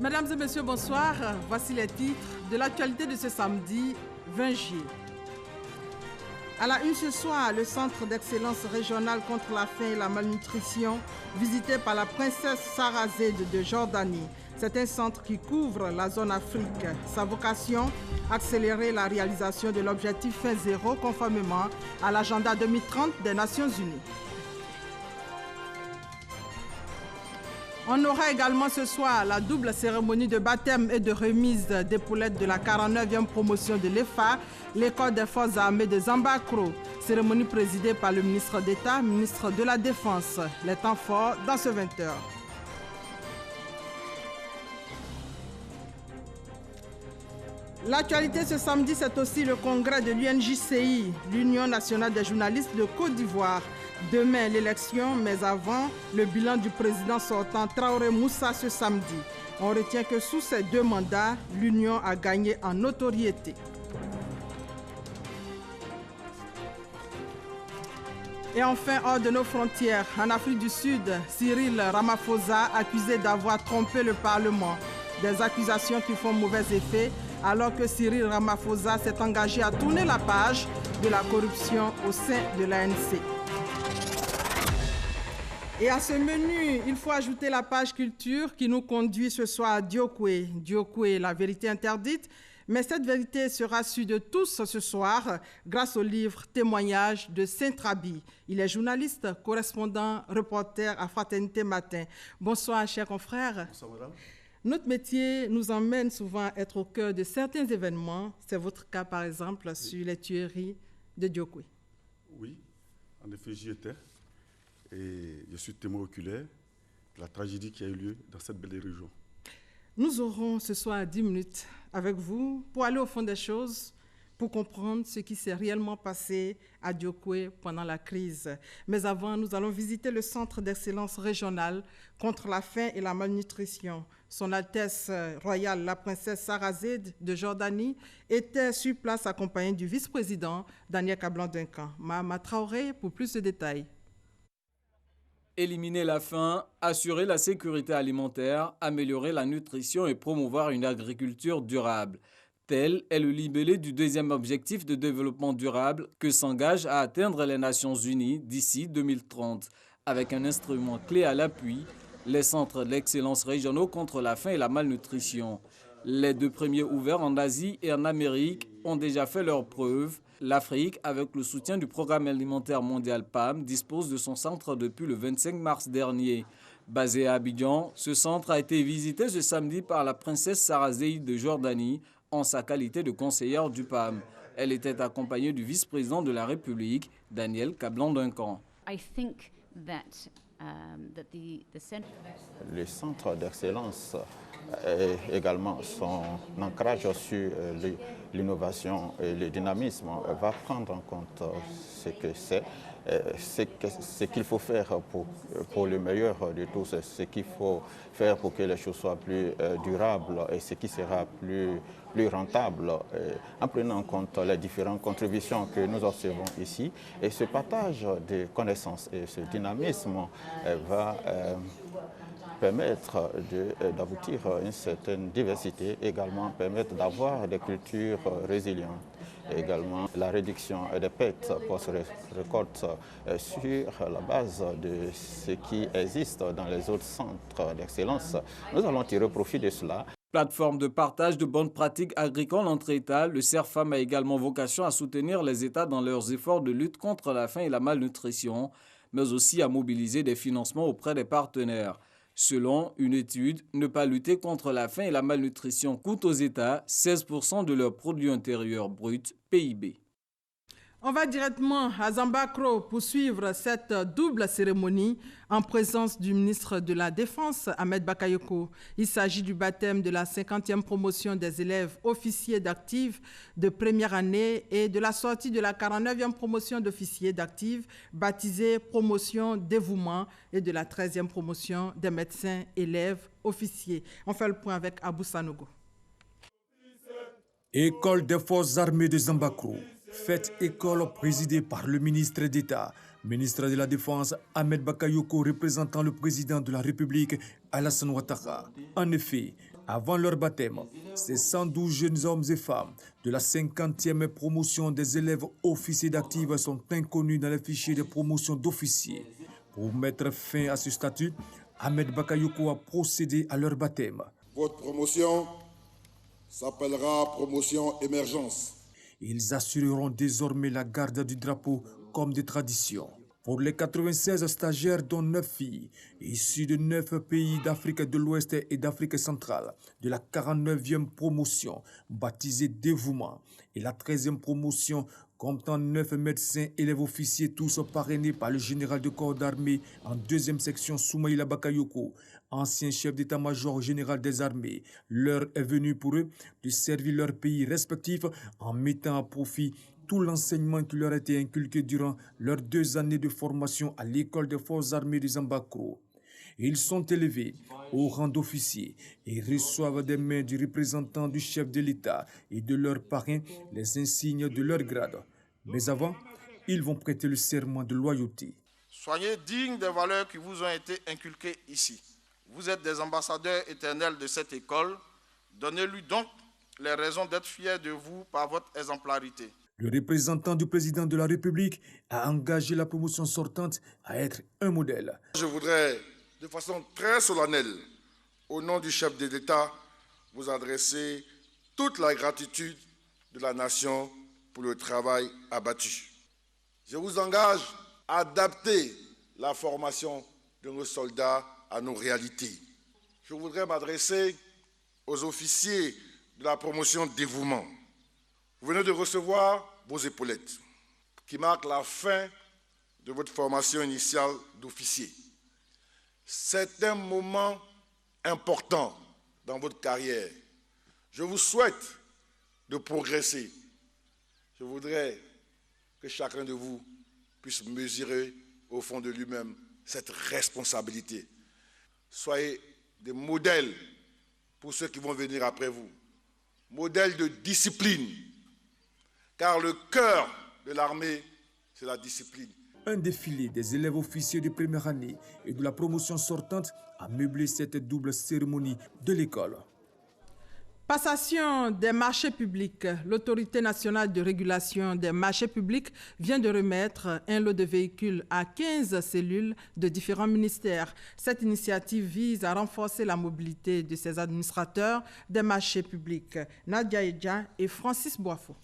Mesdames et messieurs, bonsoir. Voici les titres de l'actualité de ce samedi 20 juillet. À la une ce soir, le Centre d'excellence régionale contre la faim et la malnutrition, visité par la princesse Sarah Zeid de Jordanie. C'est un centre qui couvre la zone Afrique. Sa vocation, accélérer la réalisation de l'objectif faim zéro conformément à l'agenda 2030 des Nations Unies. On aura également ce soir la double cérémonie de baptême et de remise d'épaulettes de la 49e promotion de l'EFA, l'école des forces armées de Zambakro. Cérémonie présidée par le ministre d'État, ministre de la Défense. Les temps forts dans ce 20h. L'actualité ce samedi, c'est aussi le congrès de l'UNJCI, l'Union nationale des journalistes de Côte d'Ivoire. Demain, l'élection, mais avant, le bilan du président sortant Traoré Moussa ce samedi. On retient que sous ces deux mandats, l'Union a gagné en notoriété. Et enfin, hors de nos frontières, en Afrique du Sud, Cyril Ramaphosa accusé d'avoir trompé le Parlement. Des accusations qui font mauvais effet, alors que Cyril Ramaphosa s'est engagé à tourner la page de la corruption au sein de l'ANC. Et à ce menu, il faut ajouter la page culture qui nous conduit ce soir à Diokwe. Diokwe, la vérité interdite. Mais cette vérité sera sue de tous ce soir grâce au livre Témoignages de Saint-Trabi. Il est journaliste, correspondant, reporter à Fraternité Matin. Bonsoir, chers confrères. Bonsoir, madame. Notre métier nous emmène souvent à être au cœur de certains événements. C'est votre cas, par exemple, sur les tueries de Diokwe. Oui, en effet, j'y étais. Et je suis témoin oculaire de la tragédie qui a eu lieu dans cette belle région. Nous aurons ce soir 10 minutes avec vous pour aller au fond des choses, pour comprendre ce qui s'est réellement passé à Diokwe pendant la crise. Mais avant, nous allons visiter le Centre d'excellence régionale contre la faim et la malnutrition. Son Altesse royale, la princesse Sarah Zeid de Jordanie, était sur place accompagnée du vice-président Daniel Kablan-Duncan. Mahama Traoré pour plus de détails. Éliminer la faim, assurer la sécurité alimentaire, améliorer la nutrition et promouvoir une agriculture durable. Tel est le libellé du deuxième objectif de développement durable que s'engagent à atteindre les Nations Unies d'ici 2030. Avec un instrument clé à l'appui, les centres d'excellence régionaux contre la faim et la malnutrition. Les deux premiers ouverts en Asie et en Amérique ont déjà fait leurs preuves. L'Afrique, avec le soutien du Programme alimentaire mondial PAM, dispose de son centre depuis le 25 mars dernier. Basé à Abidjan, ce centre a été visité ce samedi par la princesse Sarah Zeid de Jordanie en sa qualité de conseillère du PAM. Elle était accompagnée du vice-président de la République, Daniel Kablan-Duncan. Le centre d'excellence et également son ancrage sur l'innovation et le dynamisme va prendre en compte ce que c'est, ce qu'il faut faire pour le meilleur de tous, ce qu'il faut faire pour que les choses soient plus durables et ce qui sera plus rentable, en prenant en compte les différentes contributions que nous observons ici. Et ce partage de connaissances et ce dynamisme va permettre d'aboutir à une certaine diversité, également permettre d'avoir des cultures résilientes. Également la réduction des pertes post-récolte sur la base de ce qui existe dans les autres centres d'excellence. Nous allons tirer profit de cela. Plateforme de partage de bonnes pratiques agricoles entre États, le CERFAM a également vocation à soutenir les États dans leurs efforts de lutte contre la faim et la malnutrition, mais aussi à mobiliser des financements auprès des partenaires. Selon une étude, ne pas lutter contre la faim et la malnutrition coûte aux États 16% de leur produit intérieur brut, PIB. On va directement à Zambakro pour suivre cette double cérémonie en présence du ministre de la Défense, Ahmed Bakayoko. Il s'agit du baptême de la 50e promotion des élèves officiers d'actifs de première année et de la sortie de la 49e promotion d'officiers d'actifs baptisée promotion dévouement et de la 13e promotion des médecins élèves officiers. On fait le point avec Abou Sanogo. École des forces armées de Zambakro. Fête école présidée par le ministre d'État, ministre de la Défense Ahmed Bakayoko représentant le président de la République Alassane Ouattara. En effet, Avant leur baptême, ces 112 jeunes hommes et femmes de la 50e promotion des élèves officiers d'active sont inconnus dans les fichiers de promotion d'officiers. Pour mettre fin à ce statut, Ahmed Bakayoko a procédé à leur baptême. Votre promotion s'appellera promotion émergence. Ils assureront désormais la garde du drapeau comme de tradition. Pour les 96 stagiaires, dont 9 filles, issus de 9 pays d'Afrique de l'Ouest et d'Afrique centrale, de la 49e promotion, baptisée Dévouement, et la 13e promotion, comptant 9 médecins élèves officiers, tous parrainés par le général de corps d'armée en 2e section Soumaïla Bakayoko, ancien chef d'état-major général des armées. L'heure est venue pour eux de servir leur pays respectif en mettant à profit tout l'enseignement qui leur a été inculqué durant leurs 2 années de formation à l'école des forces armées de Zambakro. Ils sont élevés au rang d'officiers et reçoivent des mains du représentant du chef de l'État et de leurs parrains les insignes de leur grade. Mais avant, ils vont prêter le serment de loyauté. Soyez dignes des valeurs qui vous ont été inculquées ici. Vous êtes des ambassadeurs éternels de cette école. Donnez-lui donc les raisons d'être fiers de vous par votre exemplarité. Le représentant du président de la République a engagé la promotion sortante à être un modèle. Je voudrais, de façon très solennelle, au nom du chef de l'État, vous adresser toute la gratitude de la nation pour le travail abattu. Je vous engage à adapter la formation de nos soldats à nos réalités. Je voudrais m'adresser aux officiers de la promotion Dévouement. Vous venez de recevoir vos épaulettes, qui marquent la fin de votre formation initiale d'officier. C'est un moment important dans votre carrière. Je vous souhaite de progresser. Je voudrais que chacun de vous puisse mesurer au fond de lui-même cette responsabilité. Soyez des modèles pour ceux qui vont venir après vous. Modèles de discipline. Car le cœur de l'armée, c'est la discipline. Un défilé des élèves officiers de première année et de la promotion sortante a meublé cette double cérémonie de l'école. Passation des marchés publics. L'Autorité nationale de régulation des marchés publics vient de remettre un lot de véhicules à 15 cellules de différents ministères. Cette initiative vise à renforcer la mobilité de ces administrateurs des marchés publics. Nadia Edja et Francis Boifo.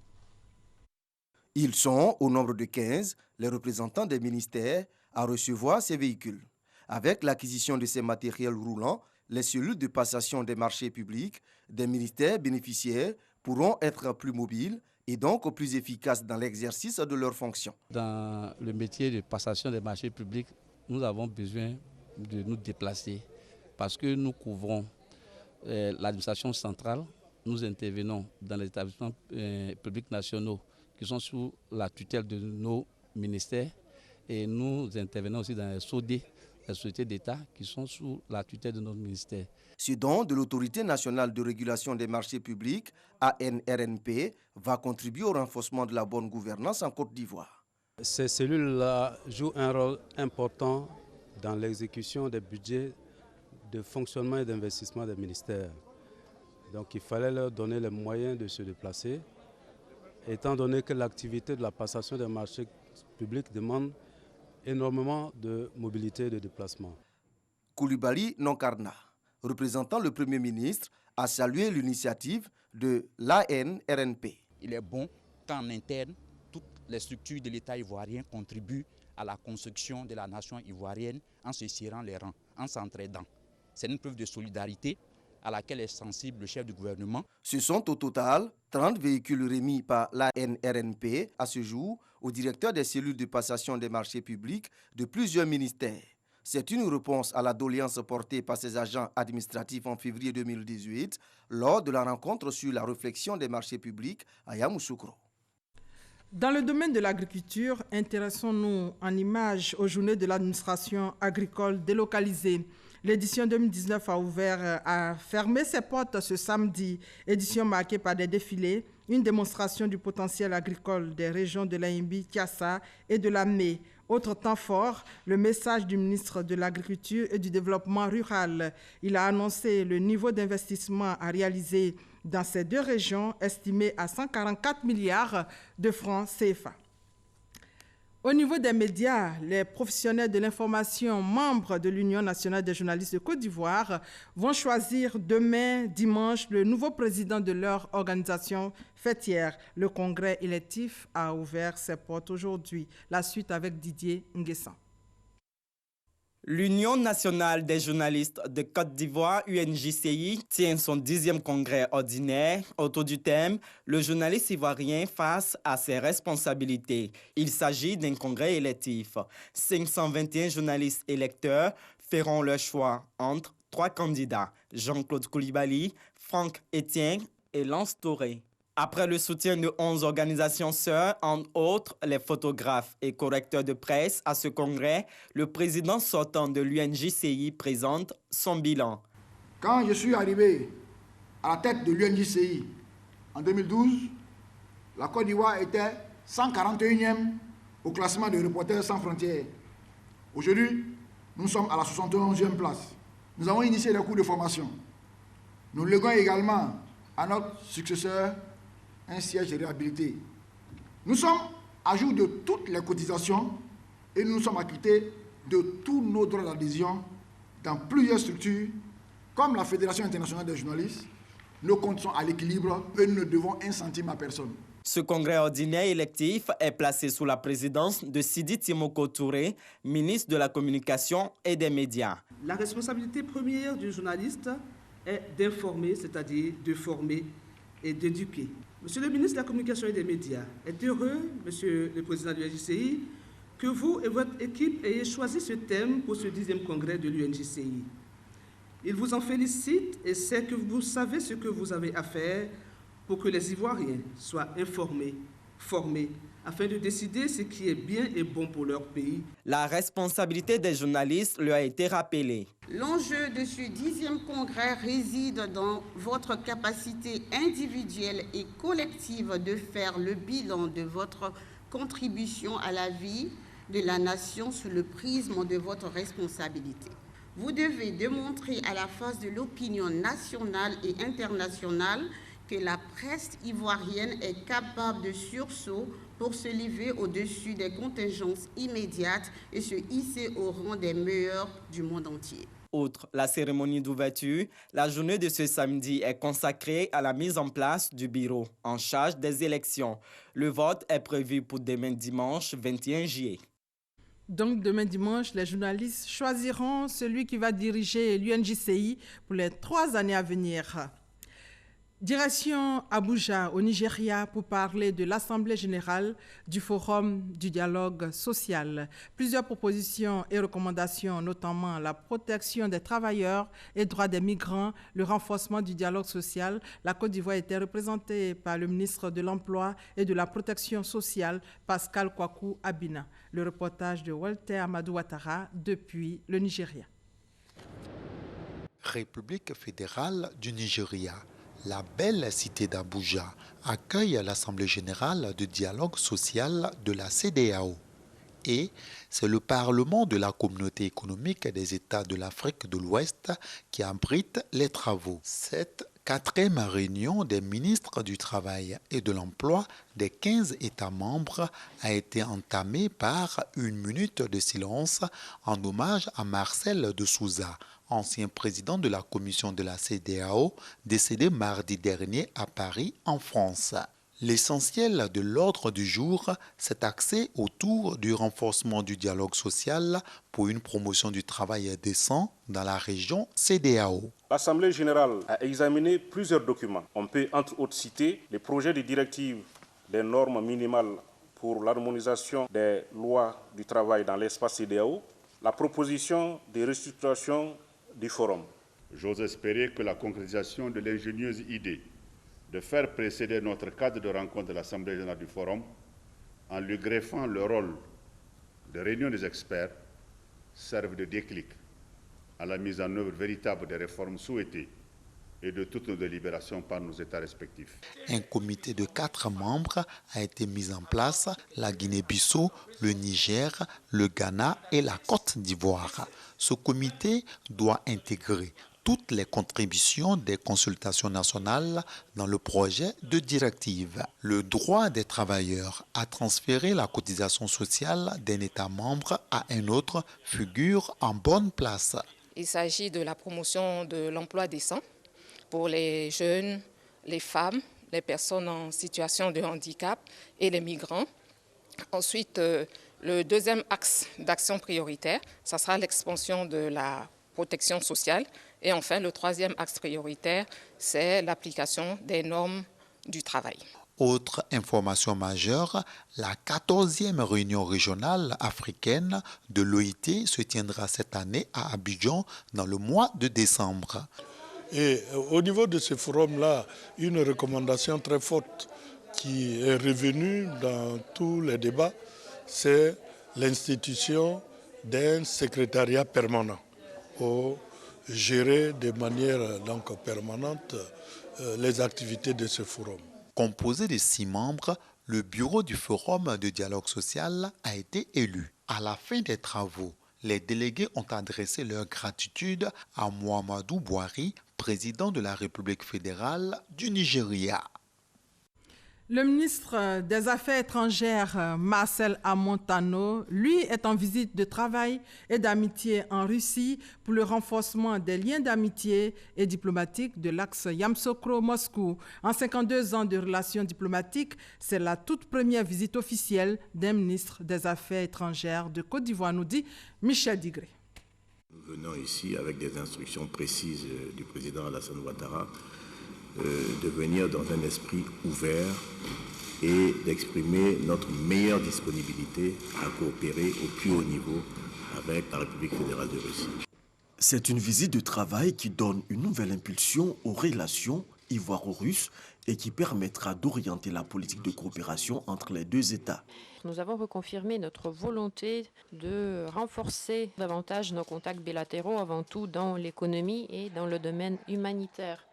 Ils sont, au nombre de 15, les représentants des ministères à recevoir ces véhicules. Avec l'acquisition de ces matériels roulants, les cellules de passation des marchés publics des ministères bénéficiaires pourront être plus mobiles et donc plus efficaces dans l'exercice de leurs fonctions. Dans le métier de passation des marchés publics, nous avons besoin de nous déplacer parce que nous couvrons l'administration centrale, nous intervenons dans les établissements publics nationaux qui sont sous la tutelle de nos ministères et nous intervenons aussi dans les SOD, les sociétés d'État qui sont sous la tutelle de notre ministère. Ce don de l'Autorité nationale de régulation des marchés publics, ANRNP, va contribuer au renforcement de la bonne gouvernance en Côte d'Ivoire. Ces cellules-là jouent un rôle important dans l'exécution des budgets de fonctionnement et d'investissement des ministères. Donc il fallait leur donner les moyens de se déplacer, étant donné que l'activité de la passation des marchés publics demande énormément de mobilité et de déplacement. Koulibaly Nonkarna, représentant le Premier ministre, a salué l'initiative de l'ANRNP. Il est bon qu'en interne, toutes les structures de l'État ivoirien contribuent à la construction de la nation ivoirienne en se serrant les rangs, en s'entraidant. C'est une preuve de solidarité à laquelle est sensible le chef du gouvernement. Ce sont au total 30 véhicules remis par l'ANRNP à ce jour au directeur des cellules de passation des marchés publics de plusieurs ministères. C'est une réponse à la doléance portée par ces agents administratifs en février 2018 lors de la rencontre sur la réflexion des marchés publics à Yamoussoukro. Dans le domaine de l'agriculture, intéressons-nous en images aux journées de l'administration agricole délocalisée. L'édition 2019 a fermé ses portes ce samedi. Édition marquée par des défilés, une démonstration du potentiel agricole des régions de l'Aïmbi, Tiassa et de la Mé. Autre temps fort, le message du ministre de l'Agriculture et du Développement rural. Il a annoncé le niveau d'investissement à réaliser dans ces deux régions, estimé à 144 milliards de francs CFA. Au niveau des médias, les professionnels de l'information membres de l'Union nationale des journalistes de Côte d'Ivoire vont choisir demain, dimanche, le nouveau président de leur organisation fêtière. Le congrès électif a ouvert ses portes aujourd'hui. La suite avec Didier Nguessan. L'Union nationale des journalistes de Côte d'Ivoire, UNJCI, tient son 10e congrès ordinaire autour du thème « Le journaliste ivoirien face à ses responsabilités ». Il s'agit d'un congrès électif. 521 journalistes électeurs feront leur choix entre 3 candidats, Jean-Claude Koulibaly, Franck Etienne et Lance Touré. Après le soutien de 11 organisations sœurs, entre autres les photographes et correcteurs de presse à ce congrès, le président sortant de l'UNJCI présente son bilan. Quand je suis arrivé à la tête de l'UNJCI en 2012, la Côte d'Ivoire était 141e au classement de Reporters sans frontières. Aujourd'hui, nous sommes à la 71e place. Nous avons initié les cours de formation. Nous léguons également à notre successeur un siège réhabilité. Nous sommes à jour de toutes les cotisations et nous sommes acquittés de tous nos droits d'adhésion dans plusieurs structures, comme la Fédération internationale des journalistes. Nos comptes sont à l'équilibre et nous ne devons un centime à personne. Ce congrès ordinaire électif est placé sous la présidence de Sidi Timoko Touré, ministre de la Communication et des Médias. La responsabilité première du journaliste est d'informer, c'est-à-dire de former et d'éduquer. Monsieur le ministre de la Communication et des Médias est heureux, monsieur le président de l'UNJCI, que vous et votre équipe ayez choisi ce thème pour ce 10e congrès de l'UNJCI. Il vous en félicite et sait que vous savez ce que vous avez à faire pour que les Ivoiriens soient informés, formés, afin de décider ce qui est bien et bon pour leur pays. La responsabilité des journalistes lui a été rappelée. L'enjeu de ce 10e congrès réside dans votre capacité individuelle et collective de faire le bilan de votre contribution à la vie de la nation sous le prisme de votre responsabilité. Vous devez démontrer à la face de l'opinion nationale et internationale que la presse ivoirienne est capable de sursaut pour se lever au-dessus des contingences immédiates et se hisser au rang des meilleurs du monde entier. Outre la cérémonie d'ouverture, la journée de ce samedi est consacrée à la mise en place du bureau en charge des élections. Le vote est prévu pour demain dimanche 21 juillet. Donc demain dimanche, les journalistes choisiront celui qui va diriger l'UNJCI pour les 3 années à venir. Direction Abuja, au Nigeria, pour parler de l'Assemblée générale du Forum du dialogue social. Plusieurs propositions et recommandations, notamment la protection des travailleurs et droits des migrants, le renforcement du dialogue social. La Côte d'Ivoire était représentée par le ministre de l'Emploi et de la Protection sociale, Pascal Kwaku Abina. Le reportage de Walter Amadou Ouattara depuis le Nigeria. République fédérale du Nigeria. La belle cité d'Abuja accueille l'Assemblée générale de dialogue social de la CEDEAO. Et c'est le Parlement de la Communauté économique des États de l'Afrique de l'Ouest qui abrite les travaux. Cette 4e réunion des ministres du Travail et de l'Emploi des 15 États membres a été entamée par une minute de silence en hommage à Marcel de Souza, ancien président de la commission de la CEDEAO, décédé mardi dernier à Paris, en France. L'essentiel de l'ordre du jour s'est axé autour du renforcement du dialogue social pour une promotion du travail décent dans la région CEDEAO. L'Assemblée générale a examiné plusieurs documents. On peut entre autres citer les projets de directive des normes minimales pour l'harmonisation des lois du travail dans l'espace CEDEAO, la proposition de restructuration du forum. J'ose espérer que la concrétisation de l'ingénieuse idée de faire précéder notre cadre de rencontre de l'Assemblée générale du Forum, en lui greffant le rôle de réunion des experts, serve de déclic à la mise en œuvre véritable des réformes souhaitées et de toutes nos délibérations par nos États respectifs. Un comité de 4 membres a été mis en place, la Guinée-Bissau, le Niger, le Ghana et la Côte d'Ivoire. Ce comité doit intégrer toutes les contributions des consultations nationales dans le projet de directive. Le droit des travailleurs à transférer la cotisation sociale d'un État membre à un autre figure en bonne place. Il s'agit de la promotion de l'emploi décent pour les jeunes, les femmes, les personnes en situation de handicap et les migrants. Ensuite, le deuxième axe d'action prioritaire, ça sera l'expansion de la protection sociale. Et enfin, le troisième axe prioritaire, c'est l'application des normes du travail. Autre information majeure, la 14e réunion régionale africaine de l'OIT se tiendra cette année à Abidjan dans le mois de décembre. Et au niveau de ce forum-là, une recommandation très forte qui est revenue dans tous les débats, c'est l'institution d'un secrétariat permanent pour gérer de manière permanente les activités de ce forum. Composé de 6 membres, le bureau du Forum de dialogue social a été élu. À la fin des travaux, les délégués ont adressé leur gratitude à Muhammadu Buhari, président de la République fédérale du Nigeria. Le ministre des Affaires étrangères, Marcel Amontano, lui, est en visite de travail et d'amitié en Russie pour le renforcement des liens d'amitié et diplomatiques de l'axe Yamsokro-Moscou. En 52 ans de relations diplomatiques, c'est la toute première visite officielle d'un ministre des Affaires étrangères de Côte d'Ivoire, nous dit Michel Digré. Nous venons ici avec des instructions précises du président Alassane Ouattara de venir dans un esprit ouvert et d'exprimer notre meilleure disponibilité à coopérer au plus haut niveau avec la République fédérale de Russie. C'est une visite de travail qui donne une nouvelle impulsion aux relations ivoiro-russes et qui permettra d'orienter la politique de coopération entre les deux États. Nous avons reconfirmé notre volonté de renforcer davantage nos contacts bilatéraux, avant tout dans l'économie et dans le domaine humanitaire.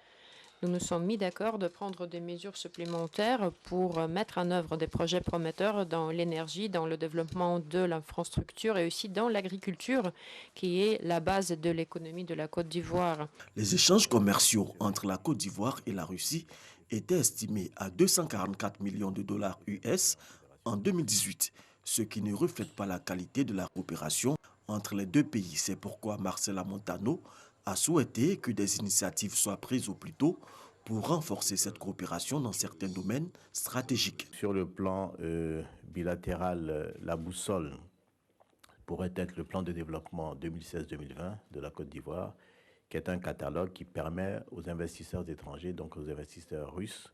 Nous nous sommes mis d'accord de prendre des mesures supplémentaires pour mettre en œuvre des projets prometteurs dans l'énergie, dans le développement de l'infrastructure et aussi dans l'agriculture, qui est la base de l'économie de la Côte d'Ivoire. Les échanges commerciaux entre la Côte d'Ivoire et la Russie étaient estimés à 244 millions de dollars US en 2018, ce qui ne reflète pas la qualité de la coopération entre les deux pays. C'est pourquoi Marcel Amontano a souhaité que des initiatives soient prises au plus tôt pour renforcer cette coopération dans certains domaines stratégiques. Sur le plan bilatéral, la boussole pourrait être le plan de développement 2016-2020 de la Côte d'Ivoire, qui est un catalogue qui permet aux investisseurs étrangers, donc aux investisseurs russes,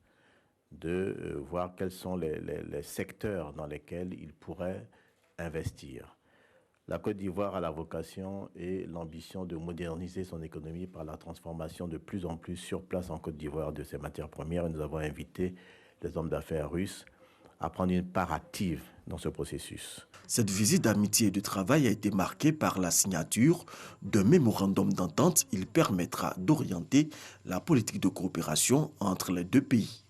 de voir quels sont les secteurs dans lesquels ils pourraient investir. La Côte d'Ivoire a la vocation et l'ambition de moderniser son économie par la transformation de plus en plus sur place en Côte d'Ivoire de ses matières premières. Et nous avons invité les hommes d'affaires russes à prendre une part active dans ce processus. Cette visite d'amitié et de travail a été marquée par la signature d'un mémorandum d'entente. Il permettra d'orienter la politique de coopération entre les deux pays.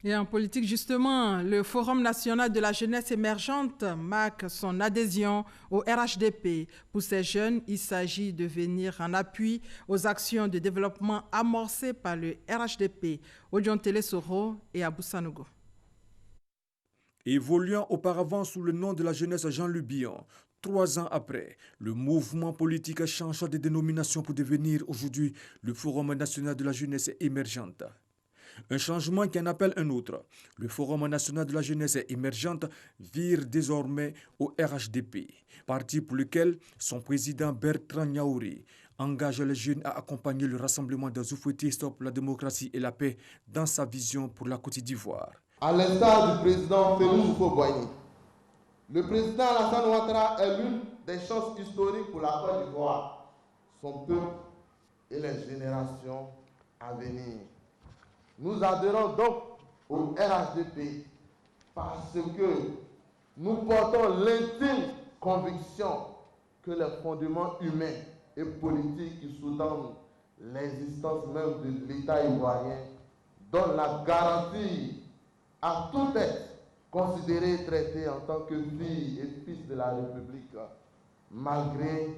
Et en politique, justement, le Forum national de la jeunesse émergente marque son adhésion au RHDP. Pour ces jeunes, il s'agit de venir en appui aux actions de développement amorcées par le RHDP. Odion Télé Soro et Abou Sanogo. Évoluant auparavant sous le nom de la jeunesse Jean Lubian, 3 ans après, le mouvement politique change de dénomination pour devenir aujourd'hui le Forum national de la jeunesse émergente. Un changement qui en appelle un autre. Le Forum national de la jeunesse émergente vire désormais au RHDP, parti pour lequel son président Bertrand Niaouri engage les jeunes à accompagner le rassemblement des oufouettistes pour la démocratie et la paix dans sa vision pour la Côte d'Ivoire. À l'instar du président Félix Houphouët-Boigny, le président Alassane Ouattara est l'une des chances historiques pour la Côte d'Ivoire, son peuple et les générations à venir. Nous adhérons donc au RHDP parce que nous portons l'intime conviction que les fondements humains et politiques qui sous-tendent l'existence même de l'État ivoirien donne la garantie à tout être considéré et traité en tant que fille et fils de la République, malgré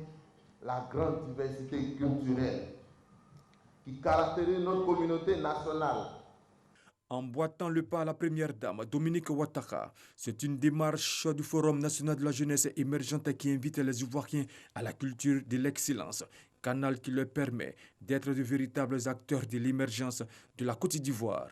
la grande diversité culturelle qui caractérise notre communauté nationale. Emboîtant le pas à la première dame, Dominique Ouattara, c'est une démarche du Forum national de la jeunesse émergente qui invite les Ivoiriens à la culture de l'excellence, canal qui leur permet d'être de véritables acteurs de l'émergence de la Côte d'Ivoire.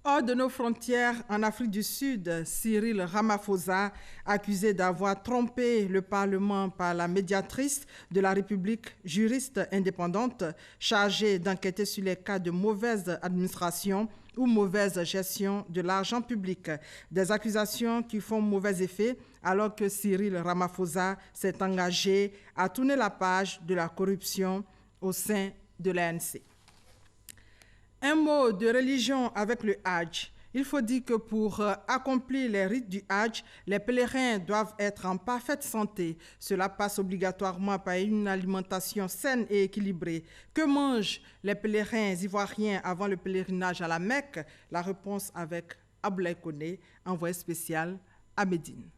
Hors de nos frontières, en Afrique du Sud, Cyril Ramaphosa, accusé d'avoir trompé le Parlement par la médiatrice de la République, juriste indépendante, chargée d'enquêter sur les cas de mauvaise administration ou mauvaise gestion de l'argent public. Des accusations qui font mauvais effet alors que Cyril Ramaphosa s'est engagé à tourner la page de la corruption au sein de l'ANC. Un mot de religion avec le Hajj. Il faut dire que pour accomplir les rites du Hajj, les pèlerins doivent être en parfaite santé. Cela passe obligatoirement par une alimentation saine et équilibrée. Que mangent les pèlerins ivoiriens avant le pèlerinage à la Mecque? La réponse avec Abdoulaye Koné, envoyé spécial à Médine.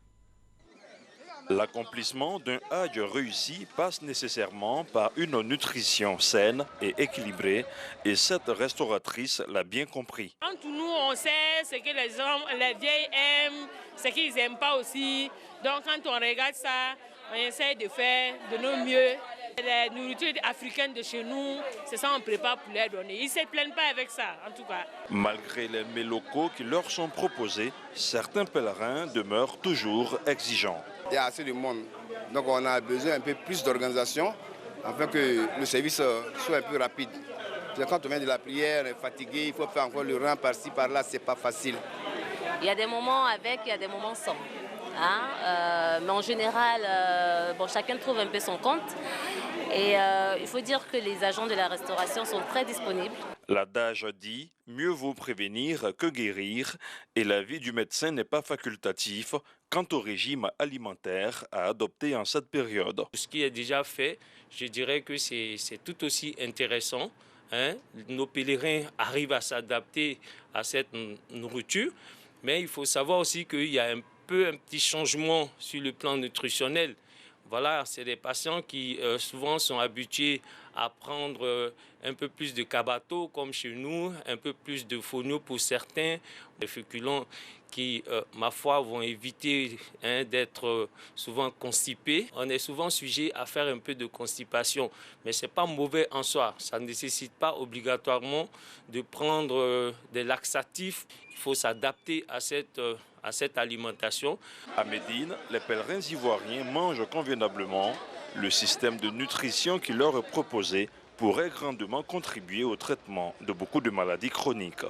L'accomplissement d'un Hajj réussi passe nécessairement par une nutrition saine et équilibrée, et cette restauratrice l'a bien compris. Entre nous, on sait ce que les vieilles aiment, ce qu'ils n'aiment pas aussi. Donc quand on regarde ça, on essaie de faire de nos mieux. Les nourritures africaines de chez nous, c'est ça qu'on prépare pour les donner. Ils ne se plaignent pas avec ça, en tout cas. Malgré les mets locaux qui leur sont proposés, certains pèlerins demeurent toujours exigeants. Il y a assez de monde, donc on a besoin un peu plus d'organisation afin que le service soit un peu rapide. Quand on vient de la prière, on est fatigué, il faut faire encore le rang par-ci, par-là, c'est pas facile. Il y a des moments avec, il y a des moments sans. Mais en général, chacun trouve un peu son compte. Et il faut dire que les agents de la restauration sont très disponibles. L'adage dit « mieux vaut prévenir que guérir » et l'avis du médecin n'est pas facultatif quant au régime alimentaire à adopter en cette période. Ce qui est déjà fait, je dirais que c'est tout aussi intéressant. Nos pèlerins arrivent à s'adapter à cette nourriture, mais il faut savoir aussi qu'il y a un petit changement sur le plan nutritionnel. Voilà, c'est des patients qui souvent sont habitués à prendre un peu plus de cabato comme chez nous, un peu plus de fonio pour certains, des féculents qui, ma foi, vont éviter d'être souvent constipés. On est souvent sujet à faire un peu de constipation, mais ce n'est pas mauvais en soi. Ça ne nécessite pas obligatoirement de prendre des laxatifs. Il faut s'adapter à cette alimentation. À Médine, les pèlerins ivoiriens mangent convenablement. Le système de nutrition qui leur est proposé pourrait grandement contribuer au traitement de beaucoup de maladies chroniques.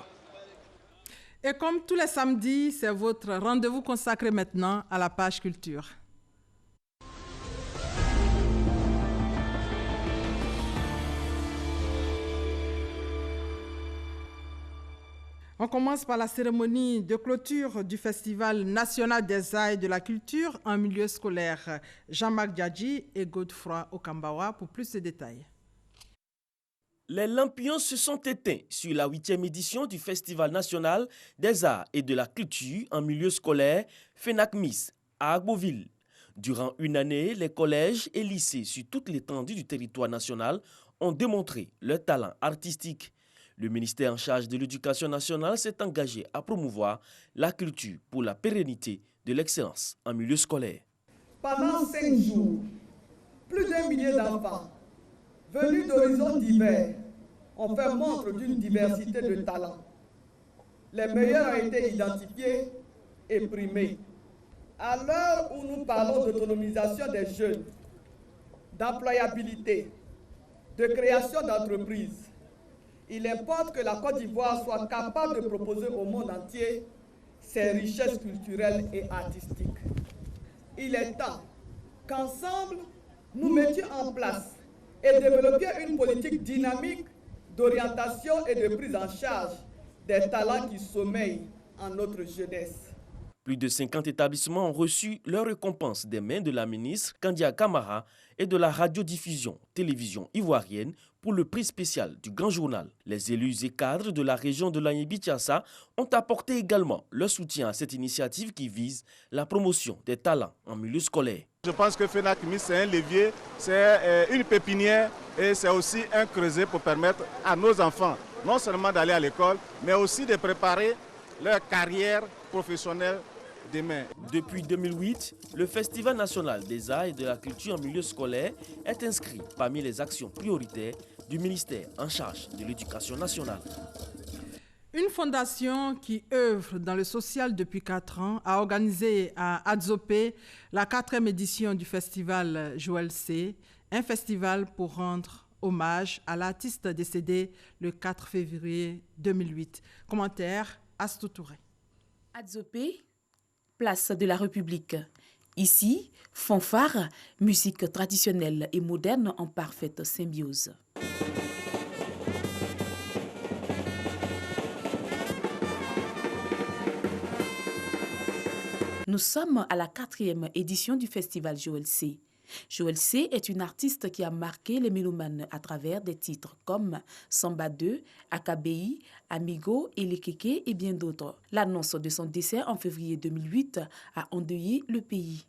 Et comme tous les samedis, c'est votre rendez-vous consacré maintenant à la page culture. On commence par la cérémonie de clôture du Festival national des arts et de la culture en milieu scolaire. Jean-Marc Djadji et Godefroy Okambawa pour plus de détails. Les lampions se sont éteints sur la 8e édition du Festival national des arts et de la culture en milieu scolaire FENACMIS à Agboville. Durant une année, les collèges et lycées sur toute l'étendue du territoire national ont démontré leur talent artistique. Le ministère en charge de l'Éducation nationale s'est engagé à promouvoir la culture pour la pérennité de l'excellence en milieu scolaire. Pendant 5 jours, plus d'1 millier d'enfants venus d'horizons divers ont fait montre d'une diversité de talents. Les meilleurs ont été identifiés et primés. À l'heure où nous parlons d'autonomisation des jeunes, d'employabilité, de création d'entreprises, il importe que la Côte d'Ivoire soit capable de proposer au monde entier ses richesses culturelles et artistiques. Il est temps qu'ensemble, nous mettions en place et développions une politique dynamique d'orientation et de prise en charge des talents qui sommeillent en notre jeunesse. Plus de 50 établissements ont reçu leur récompense des mains de la ministre Kandia Camara et de la radiodiffusion télévision ivoirienne pour le prix spécial du Grand Journal. Les élus et cadres de la région de l'Agnibi-Tiassa ont apporté également leur soutien à cette initiative qui vise la promotion des talents en milieu scolaire. Je pense que FENACMIS, c'est un levier, c'est une pépinière et c'est aussi un creuset pour permettre à nos enfants non seulement d'aller à l'école, mais aussi de préparer leur carrière professionnelle demain. Depuis 2008, le Festival national des arts et de la culture en milieu scolaire est inscrit parmi les actions prioritaires du ministère en charge de l'éducation nationale. Une fondation qui œuvre dans le social depuis 4 ans a organisé à Adzopé la 4e édition du festival Joël C, un festival pour rendre hommage à l'artiste décédé le 4 février 2008. Commentaire, Astou Touré. Adzopé, place de la République. Ici, fanfare, musique traditionnelle et moderne en parfaite symbiose. Nous sommes à la 4e édition du festival Joël C. Joël C est une artiste qui a marqué les mélomanes à travers des titres comme Samba 2, Akabi, Amigo, Elekeke et bien d'autres. L'annonce de son décès en février 2008 a endeuillé le pays.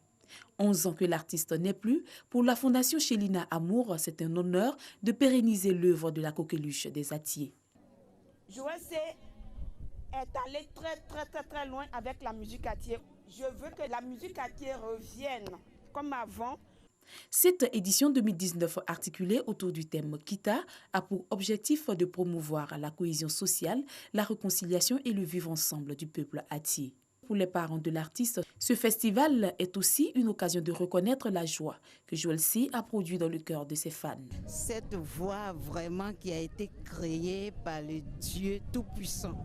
11 ans que l'artiste n'est plus, pour la Fondation Chélina Amour, c'est un honneur de pérenniser l'œuvre de la coqueluche des Atiers. Joël C est allé très loin avec la musique Atier. Je veux que la musique Atier revienne comme avant. Cette édition 2019 articulée autour du thème Kita a pour objectif de promouvoir la cohésion sociale, la réconciliation et le vivre ensemble du peuple Atier. Pour les parents de l'artiste, ce festival est aussi une occasion de reconnaître la joie que Joël C a produit dans le cœur de ses fans. Cette voix vraiment qui a été créée par le Dieu Tout-Puissant,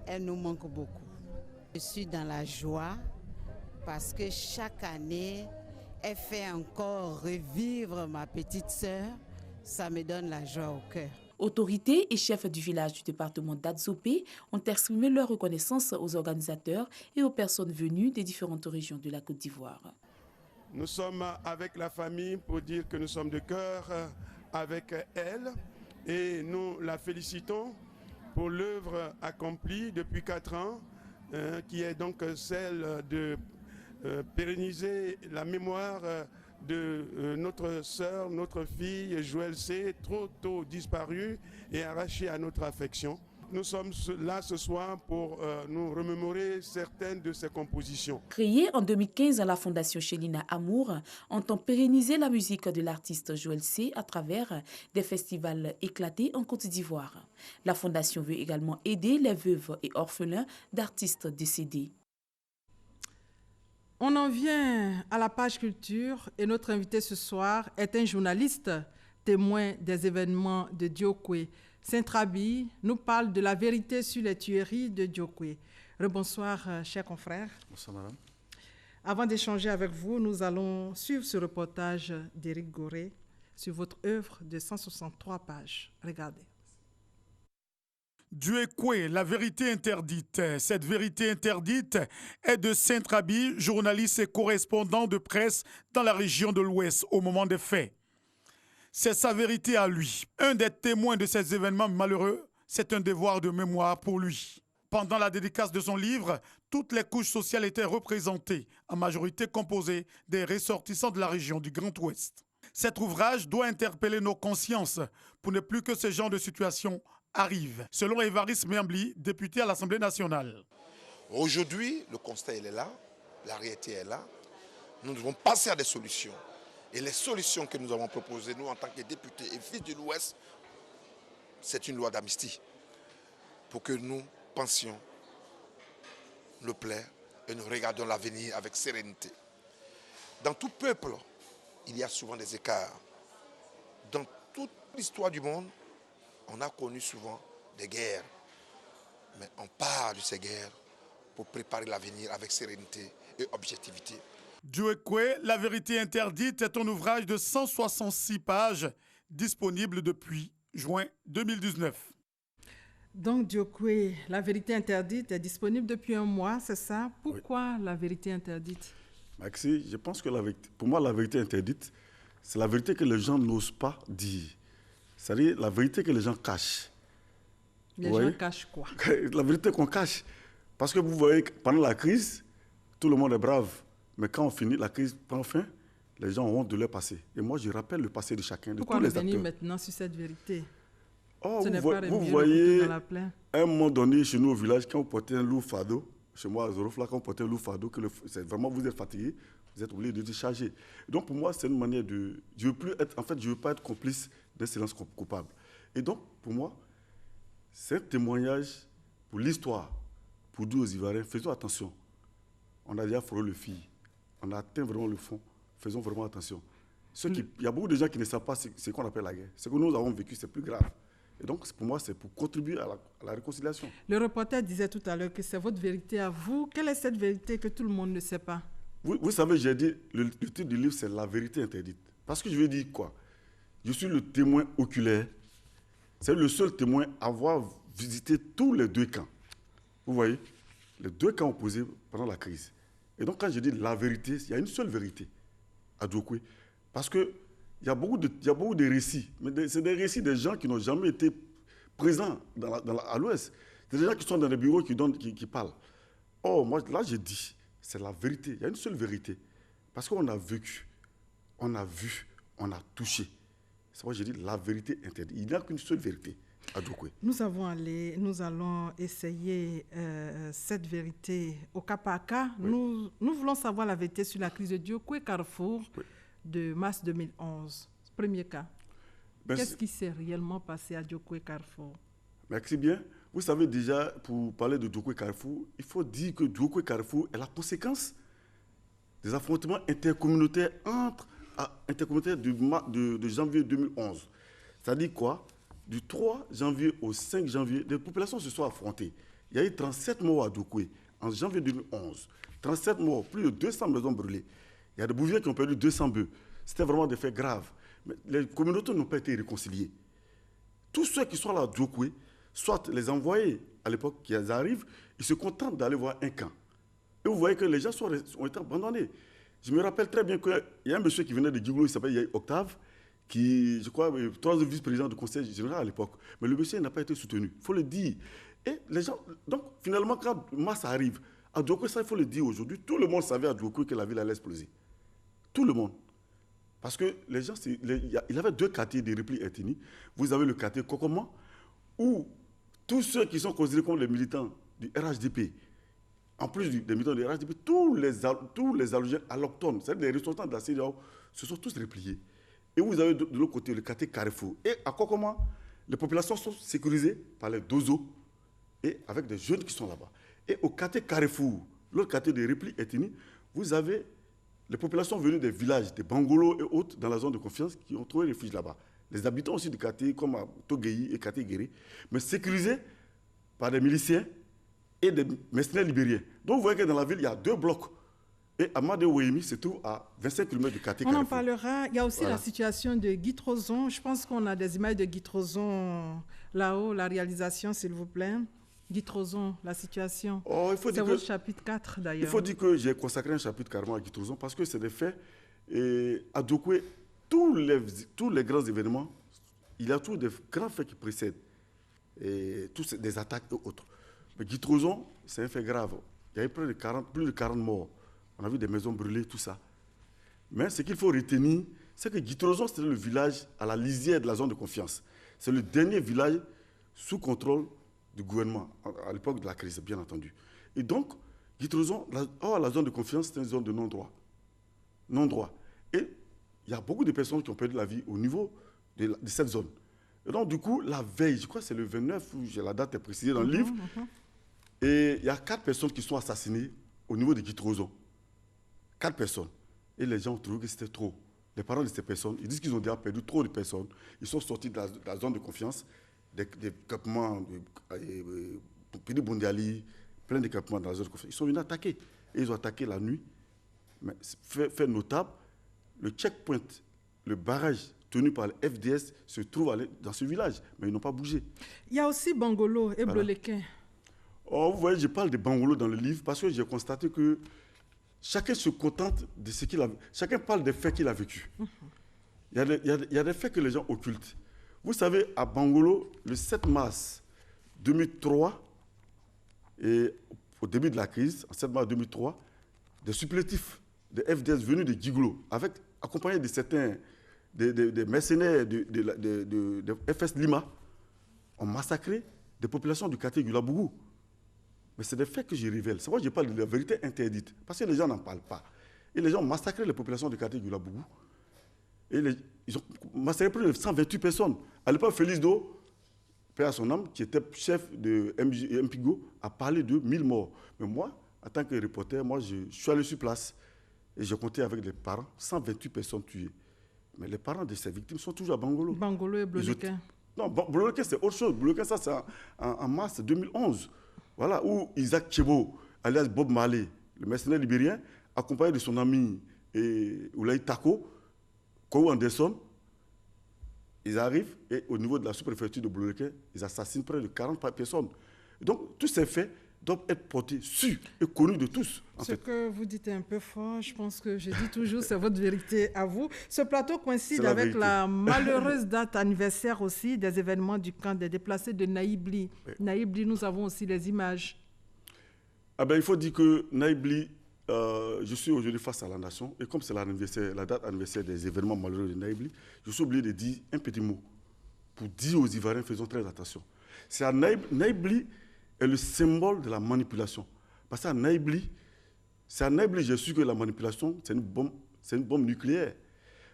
elle nous manque beaucoup. Je suis dans la joie parce que chaque année, elle fait encore revivre ma petite sœur. Ça me donne la joie au cœur. Autorités et chefs du village du département d'Adzopé ont exprimé leur reconnaissance aux organisateurs et aux personnes venues des différentes régions de la Côte d'Ivoire. Nous sommes avec la famille pour dire que nous sommes de cœur avec elle et nous la félicitons pour l'œuvre accomplie depuis 4 ans, qui est donc celle de pérenniser la mémoire de notre sœur, notre fille Joël C, trop tôt disparue et arrachée à notre affection. Nous sommes là ce soir pour nous remémorer certaines de ses compositions. Créée en 2015 à la Fondation Chélina Amour, entend pérenniser la musique de l'artiste Joël C à travers des festivals éclatés en Côte d'Ivoire. La Fondation veut également aider les veuves et orphelins d'artistes décédés. On en vient à la page culture et notre invité ce soir est un journaliste témoin des événements de Diokwe. Saint-Trabi nous parle de la vérité sur les tueries de Diokwe. Rebonsoir, chers confrères. Bonsoir, madame. Avant d'échanger avec vous, nous allons suivre ce reportage d'Éric Goré sur votre œuvre de 163 pages. Regardez. Diokwe, la vérité interdite. Cette vérité interdite est de Saint-Trabi, journaliste et correspondant de presse dans la région de l'Ouest au moment des faits. C'est sa vérité à lui. Un des témoins de ces événements malheureux, c'est un devoir de mémoire pour lui. Pendant la dédicace de son livre, toutes les couches sociales étaient représentées, en majorité composées des ressortissants de la région du Grand Ouest. Cet ouvrage doit interpeller nos consciences pour ne plus que ce genre de situation arrive, selon Évariste Miambli, député à l'Assemblée nationale. Aujourd'hui, le constat il est là, la réalité est là. Nous devons passer à des solutions. Et les solutions que nous avons proposées, nous, en tant que députés et fils de l'Ouest, c'est une loi d'amnistie. Pour que nous pensions le plaid et nous regardions l'avenir avec sérénité. Dans tout peuple, il y a souvent des écarts. Dans toute l'histoire du monde, on a connu souvent des guerres. Mais on part de ces guerres pour préparer l'avenir avec sérénité et objectivité. Diokwe, la vérité interdite est un ouvrage de 166 pages disponible depuis juin 2019. Donc, Diokwe, la vérité interdite est disponible depuis un mois, c'est ça? Pourquoi la vérité interdite? Maxi, je pense que pour moi, la vérité interdite, c'est la vérité que les gens n'osent pas dire. C'est-à-dire la vérité que les gens cachent. Les gens cachent quoi? La vérité qu'on cache. Parce que vous voyez, pendant la crise, tout le monde est brave. Mais quand on finit, la crise prend fin, les gens ont honte de leur passé. Et moi, je rappelle le passé de chacun, de tous les acteurs. Pourquoi revenir maintenant sur cette vérité? Vous voyez, à un moment donné, chez nous au village, quand vous portez un lourd fardeau, chez moi à Zorofla, quand vous portez un lourd fardeau, vraiment vous êtes fatigué, vous êtes obligé de décharger. Donc pour moi, c'est une manière de... Je ne veux pas être complice d'un silence coupable. Et donc, pour moi, c'est un témoignage pour l'histoire, pour dire aux Ivoiriens, faisons attention. On a déjà frôlé le fil, on a atteint vraiment le fond, faisons vraiment attention. Il y a beaucoup de gens qui ne savent pas ce qu'on appelle la guerre. Ce que nous avons vécu, c'est plus grave. Et donc, pour moi, c'est pour contribuer à la réconciliation. Le reporter disait tout à l'heure que c'est votre vérité à vous. Quelle est cette vérité que tout le monde ne sait pas? Vous savez, j'ai dit, le titre du livre, c'est La vérité interdite. Parce que je veux dire quoi? Je suis le témoin oculaire. C'est le seul témoin à avoir visité tous les deux camps. Vous voyez? Les deux camps opposés pendant la crise. Et donc, quand je dis la vérité, il y a une seule vérité à Diokwe. Parce que il y a beaucoup de récits, mais c'est des récits des gens qui n'ont jamais été présents à l'Ouest. C'est des gens qui sont dans les bureaux qui parlent. Oh, moi, là, j'ai dit, c'est la vérité. Il y a une seule vérité. Parce qu'on a vécu, on a vu, on a touché. C'est pourquoi j'ai dit la vérité interdite. Il n'y a qu'une seule vérité à Diokwe. Nous allons essayer cette vérité au cas par cas. Oui. Nous voulons savoir la vérité sur la crise de Diokwe Carrefour. Oui. De mars 2011, premier cas. Qu'est-ce qui s'est réellement passé à Diokwe Carrefour? Merci bien. Vous savez déjà, pour parler de Diokwe Carrefour, il faut dire que Diokwe Carrefour est la conséquence des affrontements intercommunautaires de janvier 2011. C'est-à-dire quoi? Du 3 janvier au 5 janvier, les populations se sont affrontées. Il y a eu 37 morts à Diokwe en janvier 2011. 37 morts, plus de 200 maisons brûlées. Il y a des bouviers qui ont perdu 200 bœufs. C'était vraiment des faits graves. Mais les communautés n'ont pas été réconciliées. Tous ceux qui sont là à Diokwe, soit les envoyés à l'époque qui arrivent, ils se contentent d'aller voir un camp. Et vous voyez que les gens ont été abandonnés. Je me rappelle très bien qu'il y a un monsieur qui venait de Djiglo, il s'appelle Yahi Octave, qui, je crois, est troisième vice-président du conseil général à l'époque. Mais le monsieur n'a pas été soutenu. Il faut le dire. Et les gens, donc finalement, quand Mars arrive, à Diokwe, ça il faut le dire aujourd'hui, tout le monde savait à Diokwe que la ville allait exploser. Tout le monde. Parce que les gens, il y avait deux quartiers de repli ethnique. Vous avez le quartier Kokoma, où tous ceux qui sont considérés comme les militants du RHDP, en plus des militants du RHDP, tous les allogènes allochtones, c'est-à-dire les ressortissants de la CEDEAO, se sont tous repliés. Et vous avez de l'autre côté le quartier Carrefour. Et à Kokoma, les populations sont sécurisées par les dozos et avec des jeunes qui sont là-bas. Et au quartier Carrefour, l'autre quartier de repli ethnique, vous avez les populations venues des villages, des Bangolos et autres, dans la zone de confiance, qui ont trouvé refuge là-bas. Les habitants aussi du quartier, comme à Togueyi et quartier Guéré, mais sécurisés par des miliciens et des mercenaires libériens. Donc vous voyez que dans la ville, il y a deux blocs. Et Amadé Ouémi se trouve à 25 km du quartier Carrefour. On en parlera. Il y a aussi la situation de Guy Trozon. Je pense qu'on a des images de Guy Trozon là-haut, la réalisation, s'il vous plaît. Guy Trozon, la situation. C'est votre chapitre 4 d'ailleurs. Il faut dire que j'ai consacré un chapitre carrément à Guy Trozon parce que c'est des faits. Et à Diokwe, tous les grands événements, il y a tous des grands faits qui précèdent. Et tous des attaques et autres. Mais Guy Trozon, c'est un fait grave. Il y a eu plus de 40 morts. On a vu des maisons brûlées, tout ça. Mais ce qu'il faut retenir, c'est que Guy Trozon, c'était le village à la lisière de la zone de confiance. C'est le dernier village sous contrôle du gouvernement, à l'époque de la crise, bien entendu. Et donc, Guy Trozon, la zone de confiance, c'est une zone de non-droit. Non-droit. Et il y a beaucoup de personnes qui ont perdu la vie au niveau de cette zone. Et donc, du coup, la veille, je crois que c'est le 29, où la date est précisée dans le livre, et il y a 4 personnes qui sont assassinées au niveau de Guy Trozon. 4 personnes. Et les gens ont trouvé que c'était trop. Les parents de ces personnes, ils disent qu'ils ont déjà perdu trop de personnes. Ils sont sortis de la zone de confiance, des campements de Pidi Bondiali, plein de campements dans la zone de confiance. Ils sont venus attaquer. Et ils ont attaqué la nuit. Mais fait notable, le checkpoint, le barrage tenus par le FDS se trouvent dans ce village, mais ils n'ont pas bougé. Il y a aussi Bangolo et Blolequin. Oh, vous voyez, je parle de Bangolo dans le livre parce que j'ai constaté que chacun se contente de ce qu'il a vécu. Chacun parle des faits qu'il a vécu. Il y a des faits que les gens occultent. Vous savez, à Bangolo, le 7 mars 2003, et au début de la crise, en 7 mars 2003, des supplétifs de FDS venus de Gigolo, accompagnés de certains des mercenaires de FS Lima, ont massacré des populations du quartier Gulabougou. Mais c'est des faits que je révèle. C'est moi que je parle de la vérité interdite, parce que les gens n'en parlent pas. Et les gens ont massacré les populations du quartier Gulabougou. Et ils ont massacré plus de 128 personnes. À l'époque, Félix Do, père à son âme, qui était chef de MPIGO, a parlé de 1000 morts. Mais moi, en tant que reporter, je suis allé sur place et j'ai compté avec les parents 128 personnes tuées. Mais les parents de ces victimes sont toujours à Bangolo. Bangolo et Blolequin. Non, Blolequin, c'est autre chose. Blolequin, ça, c'est en mars 2011. Voilà, où Isaac Chebo, alias Bob Marley, le mercenaire libérien, accompagné de son ami Oulaï Tako, Kou Anderson, ils arrivent et au niveau de la sous-préfecture de Blolequin, ils assassinent près de 40 personnes. Et donc, tous ces faits doivent être portés, su et connus de tous. Ce que vous dites est un peu fort. Je pense que je dis toujours, c'est votre vérité à vous. Ce plateau coïncide avec la malheureuse date anniversaire aussi des événements du camp des déplacés de Naïbli. Oui. Naïbli, nous avons aussi les images. Ah ben, il faut dire que Naïbli, je suis aujourd'hui face à la nation. Et comme c'est la date anniversaire des événements malheureux de Naïbli, je suis obligé de dire un petit mot pour dire aux Ivoiriens, faisons très attention. C'est à Naïbli est le symbole de la manipulation. Parce qu'à Naïbli, j'ai su que la manipulation, c'est une bombe nucléaire.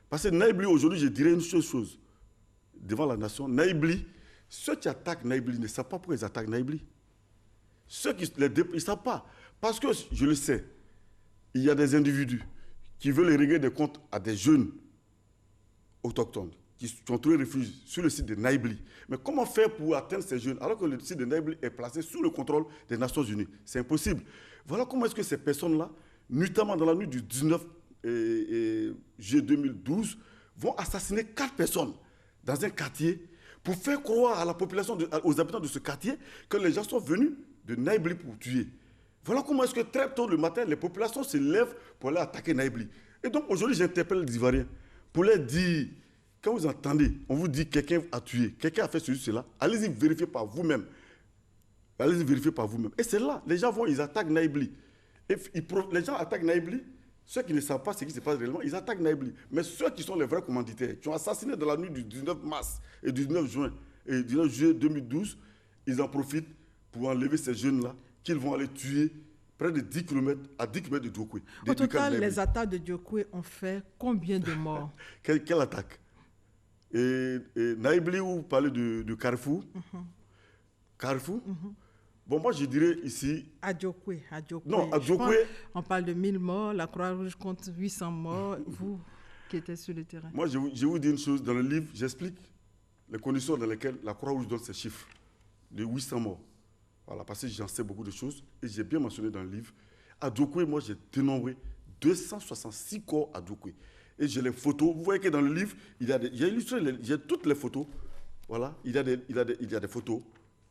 Parce que Naïbli, aujourd'hui, je dirais une seule chose devant la nation. Naïbli, ceux qui attaquent Naïbli ne savent pas pourquoi ils attaquent Naïbli. Ceux qui ils ne savent pas. Parce que, je le sais, il y a des individus qui veulent régler des comptes à des jeunes autochtones qui ont trouvé refuge sur le site de Naïbli. Mais comment faire pour atteindre ces jeunes alors que le site de Naïbli est placé sous le contrôle des Nations Unies? C'est impossible. Voilà comment est-ce que ces personnes-là, notamment dans la nuit du 19 juillet 2012, vont assassiner 4 personnes dans un quartier pour faire croire à la population, aux habitants de ce quartier, que les gens sont venus de Naïbli pour tuer. Voilà comment est-ce que très tôt le matin, les populations se lèvent pour aller attaquer Naïbli. Et donc aujourd'hui, j'interpelle les Ivoiriens pour leur dire, quand vous entendez, on vous dit quelqu'un a tué, quelqu'un a fait cela, allez-y vérifier par vous-même. Allez-y vérifier par vous-même. Et c'est là, les gens vont, ils attaquent Naïbli. Et les gens attaquent Naïbli, ceux qui ne savent pas ce qui se passe réellement, ils attaquent Naïbli. Mais ceux qui sont les vrais commanditaires, qui ont assassiné dans la nuit du 19 mars et du 19 juin et 19 juillet 2012, ils en profitent pour enlever ces jeunes-là, qu'ils vont aller tuer près de 10 km à 10 km de Diokwe. Au total, les attaques de Diokwe ont fait combien de morts? Quelle attaque? Et Naïbli, vous parlez de Carrefour. Carrefour. Bon, moi, je dirais ici... À Diokwe. Non, à Diokwe... On parle de 1000 morts, la Croix-Rouge compte 800 morts. Vous qui étiez sur le terrain. Moi, je vous dis une chose. Dans le livre, j'explique les conditions dans lesquelles la Croix-Rouge donne ces chiffres de 800 morts. Voilà, parce que j'en sais beaucoup de choses. Et j'ai bien mentionné dans le livre. À Diokwe, moi, j'ai dénombré 266 corps à Diokwe. Et j'ai les photos. Vous voyez que dans le livre, j'ai illustré j'ai toutes les photos. Voilà, il y a des photos,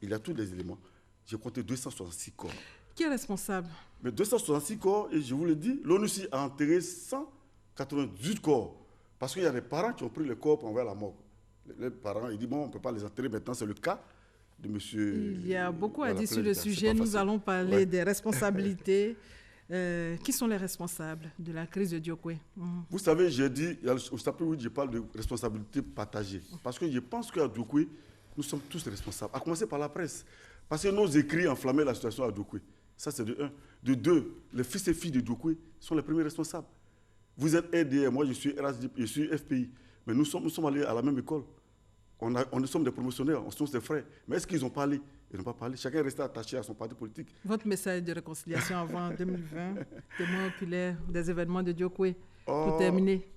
il y a tous les éléments. J'ai compté 266 corps. Qui est responsable? Mais 266 corps, et je vous le dis, l'ONUCI a enterré 198 corps. Parce qu'il y a des parents qui ont pris les corps pour envoyer à la mort. Les parents, ils disent, bon, on ne peut pas les enterrer maintenant, c'est le cas de monsieur... Il y a beaucoup à dire sur le sujet. Nous allons parler des responsabilités. Qui sont les responsables de la crise de Diokwe? Vous savez, j'ai dit, au chapitre 8, je parle de responsabilité partagée. Parce que je pense qu'à Diokwe, nous sommes tous responsables, à commencer par la presse. Parce que nos écrits enflammaient la situation à Diokwe. Ça, c'est de un. De deux, les fils et filles de Diokwe sont les premiers responsables. Vous êtes RDR, moi je suis RSD, je suis FPI. Mais nous sommes allés à la même école. Nous sommes des promotionnaires, on sommes des frères. Mais est-ce qu'ils ont parlé? Ils n'ont pas parlé. Chacun est resté attaché à son parti politique. Votre message de réconciliation avant 2020, témoin oculaire des événements de Diokwe, pour terminer.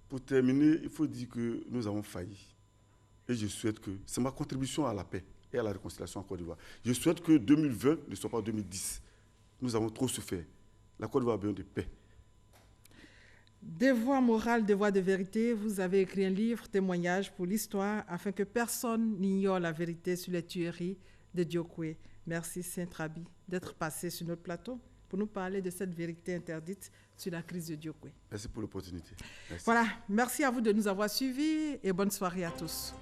Pour terminer, il faut dire que nous avons failli. Et je souhaite que, c'est ma contribution à la paix et à la réconciliation en Côte d'Ivoire. Je souhaite que 2020 ne soit pas 2010. Nous avons trop souffert. La Côte d'Ivoire a besoin de paix. Des voix morales, des voix de vérité, vous avez écrit un livre, témoignage pour l'histoire, afin que personne n'ignore la vérité sur les tueries de Diokwe. Merci Saint-Rabi d'être passé sur notre plateau pour nous parler de cette vérité interdite sur la crise de Diokwe. Merci pour l'opportunité. Voilà, merci à vous de nous avoir suivis et bonne soirée à tous.